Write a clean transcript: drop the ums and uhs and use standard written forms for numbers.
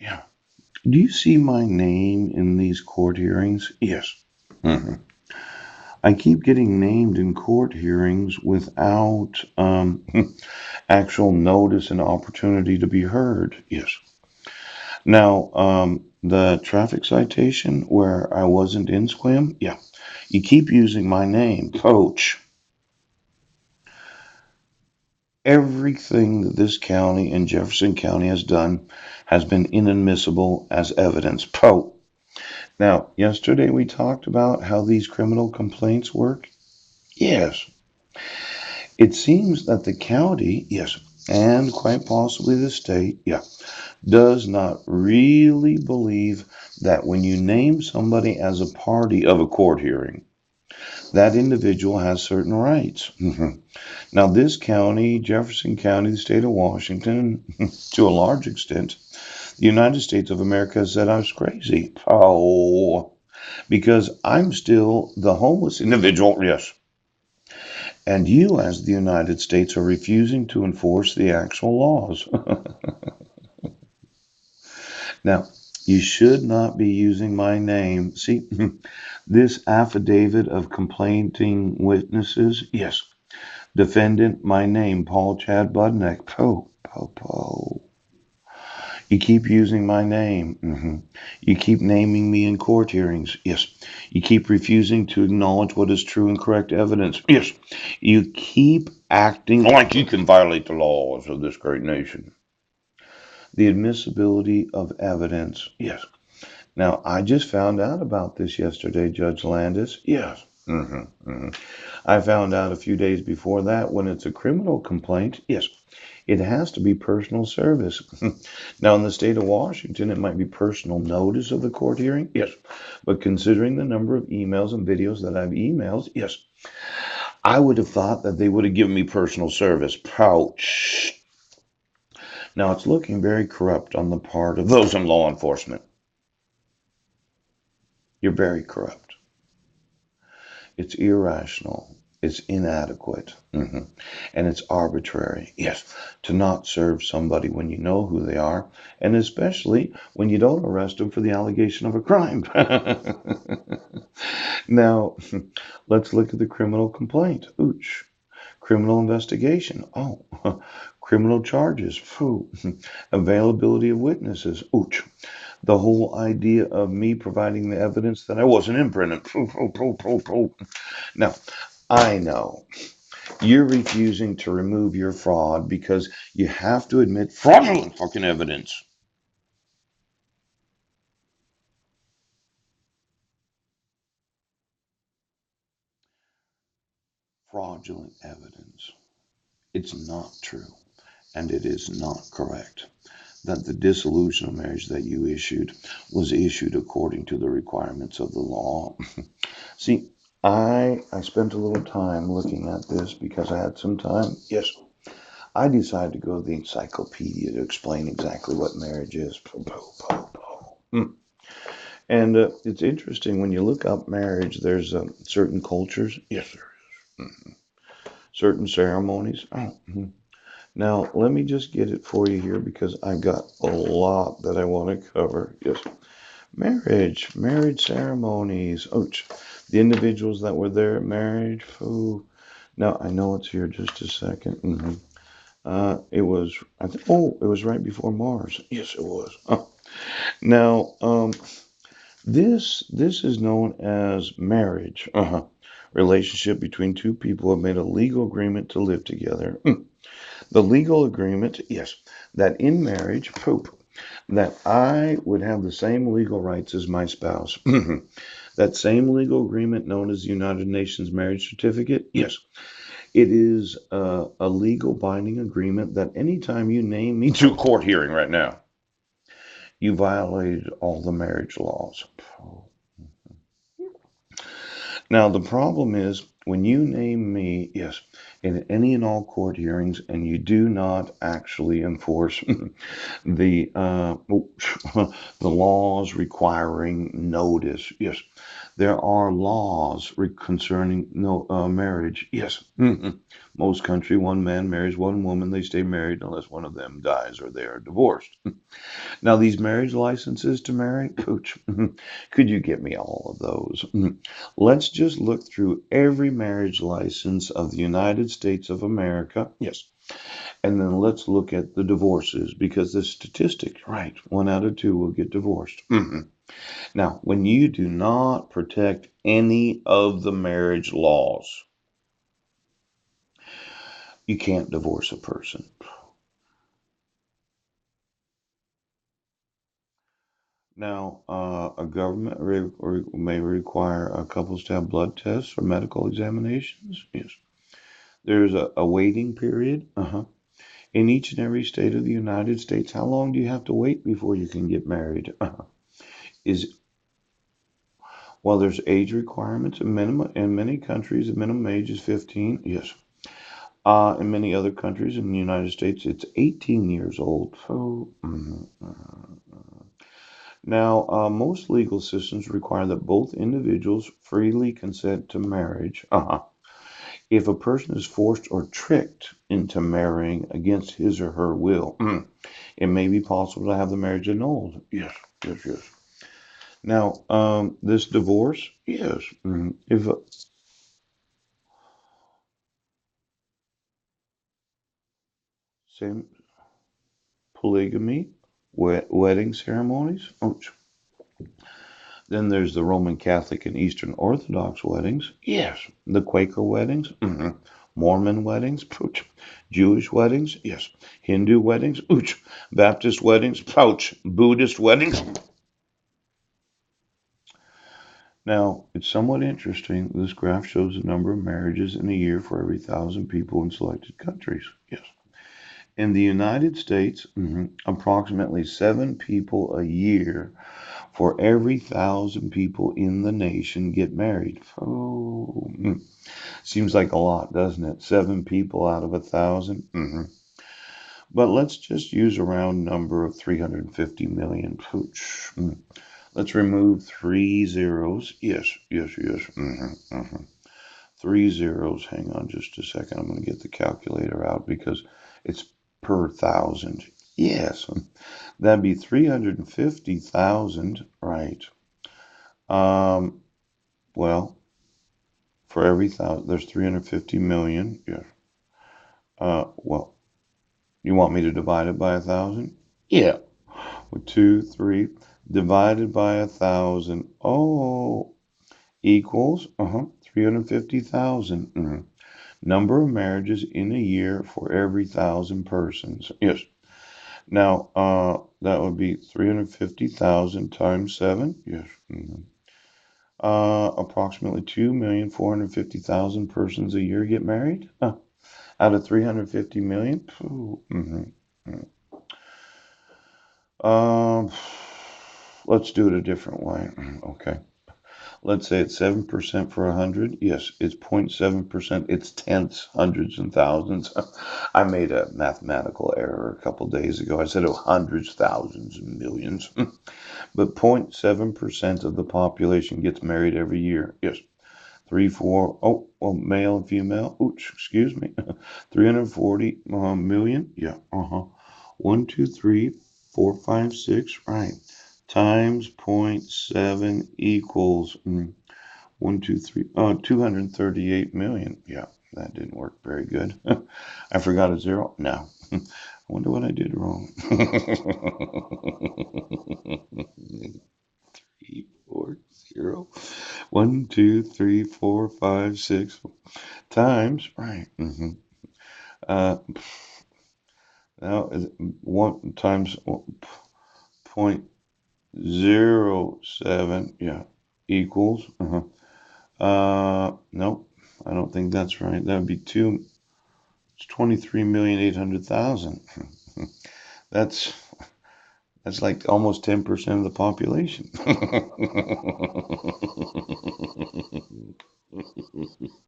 Yeah. Do you see my name in these court hearings? Yes. hmm I keep getting named in court hearings without actual notice and opportunity to be heard. Yes. Now, the traffic citation where I wasn't in Squim, yeah, you keep using my name, Coach. Everything that this county and Jefferson County has done has been inadmissible as evidence. Poe. Now, yesterday we talked about how these criminal complaints work. Yes, it seems that the county, yes, and quite possibly the state, yeah, does not really believe that when you name somebody as a party of a court hearing, that individual has certain rights. Now, this county, Jefferson County, the state of Washington, to a large extent, the United States of America said I was crazy. Oh, because I'm still the homeless individual, yes. And you, as the United States, are refusing to enforce the actual laws. Now, you should not be using my name. See, this affidavit of complaining witnesses, yes, defendant, my name, Paul Chad Budnick. Po, po, po. You keep using my name. You keep naming me in court hearings. Yes. You keep refusing to acknowledge what is true and correct evidence. Yes. You keep acting like you can violate the laws of this great nation. The admissibility of evidence. Yes. Now, I just found out about this yesterday, Judge Landis. Yes. I found out a few days before that when it's a criminal complaint. Yes. It has to be personal service. Now, in the state of Washington, it might be personal notice of the court hearing. Yes. But considering the number of emails and videos that I've emailed, yes, I would have thought that they would have given me personal service. Pouch. Now, it's looking very corrupt on the part of those in law enforcement. You're very corrupt. It's irrational. It's inadequate. And it's arbitrary. Yes, to not serve somebody when you know who they are, and especially when you don't arrest them for the allegation of a crime. Now, let's look at the criminal complaint. Ooch. Criminal investigation. Oh, criminal charges. Phew. Availability of witnesses. Ooch. The whole idea of me providing the evidence that I wasn't imprinted. Now, I know you're refusing to remove your fraud because you have to admit fraudulent fucking evidence. Fraudulent evidence. It's not true, and it is not correct that the dissolution of marriage that you issued was issued according to the requirements of the law. See, I spent a little time looking at this because I had some time. Yes, I decided to go to the encyclopedia to explain exactly what marriage is. And it's interesting when you look up marriage, there's certain cultures. Yes, there is. Certain ceremonies. Now, let me just get it for you here because I've got a lot that I want to cover. Yes. Marriage ceremonies. Ouch. The individuals that were there at marriage. Ooh. Now, I know it's here just a second. It was, I think, oh, it was right before Mars. Yes, it was. Now, this is known as marriage. Relationship between two people have made a legal agreement to live together. The legal agreement, yes, that in marriage, poop, that I would have the same legal rights as my spouse. That same legal agreement known as the United Nations Marriage Certificate, yes, it is a legal binding agreement that anytime you name me to a court hearing right now, you violated all the marriage laws. Now, the problem is when you name me, yes, in any and all court hearings, and you do not actually enforce the the laws requiring notice. Yes, there are laws concerning no marriage. Yes, Most country, one man marries one woman. They stay married unless one of them dies or they are divorced. Now, these marriage licenses to marry, pooch, could you get me all of those? Let's just look through every marriage license of the United States of America. Yes. And then let's look at the divorces because the statistic, right, 1 out of 2 will get divorced. Now, when you do not protect any of the marriage laws, you can't divorce a person. Now, a government may require couples to have blood tests or medical examinations. Yes. There's a waiting period. In each and every state of the United States, how long do you have to wait before you can get married? Is Well, there's age requirements. A minimum in many countries, the minimum age is 15. Yes. In many other countries, in the United States, it's 18 years old. So, now, most legal systems require that both individuals freely consent to marriage. If a person is forced or tricked into marrying against his or her will, it may be possible to have the marriage annulled. Yes, yes, yes. Now, this divorce, yes, if same polygamy, wedding ceremonies. Oh, then there's the Roman Catholic and Eastern Orthodox weddings. Yes. The Quaker weddings. Mormon weddings. Pooch. Jewish weddings. Yes. Hindu weddings. Ooch. Baptist weddings. Pouch. Buddhist weddings. Now, it's somewhat interesting. This graph shows the number of marriages in a year for every 1,000 people in selected countries. Yes. In the United States, approximately 7 people a year for every 1,000 people in the nation get married. Oh, seems like a lot, doesn't it? 7 people out of 1,000. But let's just use a round number of 350 million. Pooch. Let's remove 3 zeros. Yes, yes, yes. 3 zeros. Hang on just a second. I'm going to get the calculator out because it's per 1,000. Yes, that'd be 350,000, right? Well, for every 1,000, there's 350 million. Yeah. Well, you want me to divide it by 1,000? Yeah. With 2, 3, divided by 1,000. Oh, equals 350,000. Number of marriages in a year for every 1,000 persons. Yes. Now, that would be 350,000 times 7. Yes. Approximately 2,450,000 persons a year get married. Out of 350 million. Um, let's do it a different way. Okay. Let's say it's 7% for 100. Yes, it's 0.7%. It's tenths, hundreds, and thousands. I made a mathematical error a couple days ago. I said oh, hundreds, thousands, and millions. But 0.7% of the population gets married every year. Yes. Three, four, oh, well, male and female. Ooch, excuse me. 340 million. Yeah. 1, 2, 3, 4, 5, 6. Right. Times zero point 0.7 equals 1, 2, 3, 238 million. Yeah, that didn't work very good. I forgot a zero. No. I wonder what I did wrong. 3, 4, 0. 1, 2, 3, 4, 5, 6 times. Right. Uh, now one times 0.07. Yeah. Equals. Nope. I don't think that's right. That would be it's 23,800,000. That's that's like almost 10% of the population.